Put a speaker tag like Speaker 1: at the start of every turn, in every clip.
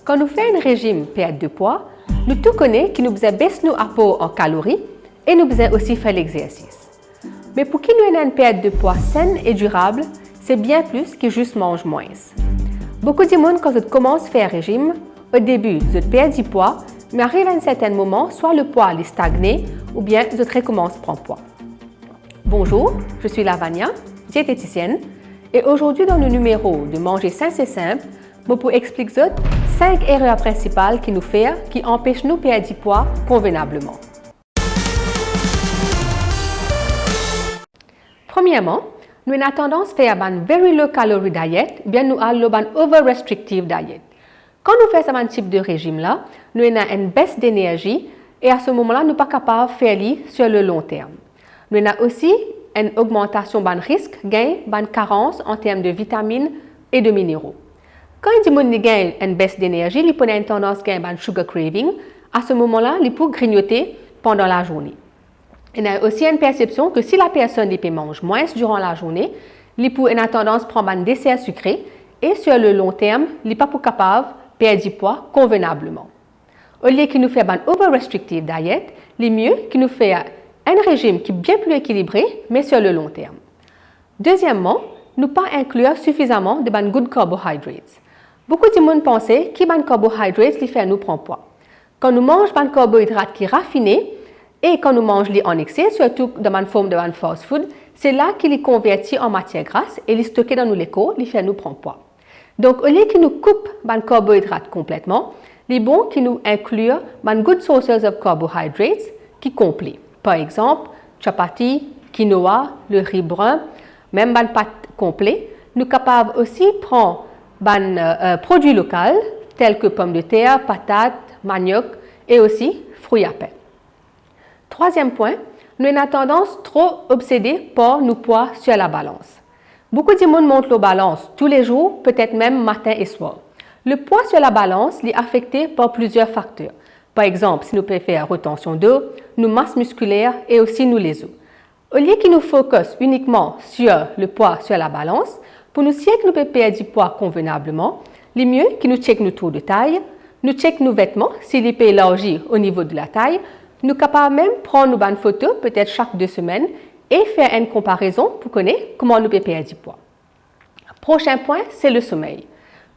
Speaker 1: Quand nous faisons un régime perte de poids, nous tout connaissons que nous devons baisser nos apports en calories et nous devons aussi faire l'exercice. Mais pour qu'il nous ait une perte de poids saine et durable, c'est bien plus que juste manger moins. Beaucoup de monde, quand ils commencent à faire un régime, au début, ils perdent du poids, mais arrive à un certain moment, soit le poids est stagné ou bien ils recommencent à prendre poids. Bonjour, je suis Lavania, diététicienne, et aujourd'hui dans le numéro de Manger sain c'est simple, je peux expliquer 5 erreurs principales qui nous font, qui empêchent nous de perdre du poids convenablement. Premièrement, nous avons tendance à faire une very low calorie diet, bien nous avons une over restrictive diet. Quand nous faisons ce type de régime là, nous avons une baisse d'énergie et à ce moment-là, nous ne sommes pas capables de faire sur le long terme. Nous avons aussi une augmentation de risque, gain, de carence en termes de vitamines et de minéraux. Quand il y a une baisse d'énergie, il peut avoir une tendance à gagner un sugar craving. À ce moment-là, il peut grignoter pendant la journée. Il y a aussi une perception que si la personne mange moins durant la journée, il peut avoir tendance à prendre un dessert sucré et sur le long terme, il n'est pas capable de perdre du poids convenablement. Au lieu qu'il nous fait une over-restrictive diet, il est mieux qu'il nous fait un régime qui est bien plus équilibré, mais sur le long terme. Deuxièmement, ne pas inclure suffisamment de good carbohydrates. Beaucoup de monde pensent que les carbohydrates les fait nous prendre poids. Quand nous mangeons des carbohydrates qui sont raffinés et quand nous mangeons en excès, surtout dans une forme de fast food, c'est là qu'il est converti en matière grasse et les stocké dans nos lécos, les fait nous prendre poids. Donc, au lieu qu'il nous coupe les carbohydrates complètement, il est bon qu'il nous inclure des good sources of carbohydrates qui sont complets. Par exemple, chapati, quinoa, le riz brun, même des pâtes complets. Nous sommes capables aussi de prendre des produits locaux tels que pommes de terre, patates, manioc et aussi fruits à pain. Troisième point, nous avons tendance trop obsédée par nos poids sur la balance. Beaucoup de monde monte la balance tous les jours, peut-être même matin et soir. Le poids sur la balance est affecté par plusieurs facteurs. Par exemple, si nous pouvons faire rétention d'eau, nos masses musculaires et aussi nos les os. Au lieu qu'il nous focus uniquement sur le poids sur la balance, pour nous dire que nous pouvons perdre du poids convenablement, il est mieux que nous checkons nos tours de taille, nous checkons nos vêtements s'ils sont élargis au niveau de la taille, nous sommes capables même de prendre une photo peut-être chaque 2 semaines et faire une comparaison pour connaître comment nous pouvons perdre du poids. Prochain point, c'est le sommeil.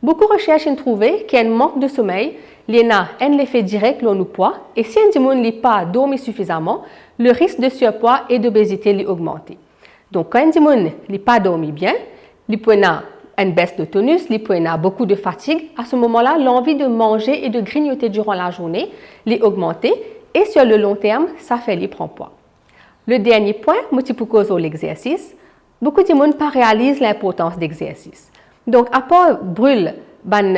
Speaker 1: Beaucoup de recherches ont trouvé qu'il y a un manque de sommeil, il y a un effet direct sur nos poids et si un monde n'a pas dormi suffisamment, le risque de surpoids et d'obésité est augmenté. Donc quand un monde n'a pas dormi bien, il peut avoir une baisse de tonus, il peut avoir beaucoup de fatigue. À ce moment-là, l'envie de manger et de grignoter durant la journée est augmentée et sur le long terme, ça fait qu'il prend poids. Le dernier point, multiplication l'exercice. Beaucoup de monde ne réalisent pas l'importance d'exercice. Donc, à part brûler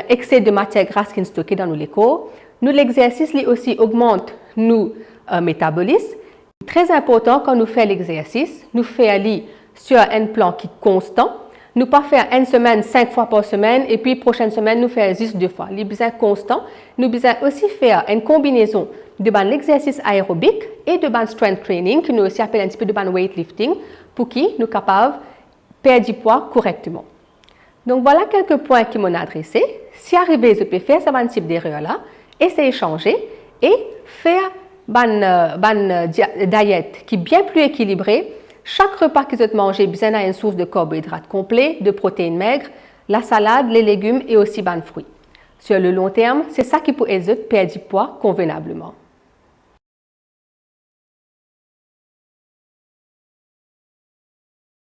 Speaker 1: l'excès de matière grasse qui est stocké dans nos corps, l'exercice aussi augmente nos métabolismes. Très important quand nous faisons l'exercice, nous faisons sur un plan qui est constant. Nous ne pas faire une semaine 5 fois par semaine et puis prochaine semaine nous faire juste 2 fois. Les besoins constant. Nous besoin aussi faire une combinaison de l'exercice aérobique et de strength training qui nous aussi appelle un petit peu de weightlifting pour qui nous sommes capables de perdre du poids correctement. Donc voilà quelques points qui m'ont adressé. Si arrivé, je peux faire ce type d'erreur là, essayer de changer et faire une diète qui est bien plus équilibrée. Chaque repas que vous mangez besoin d'une source de carbohydrates complets, de protéines maigres, la salade, les légumes et aussi des fruits. Sur le long terme, c'est ça qui peut aider à perdre du poids convenablement.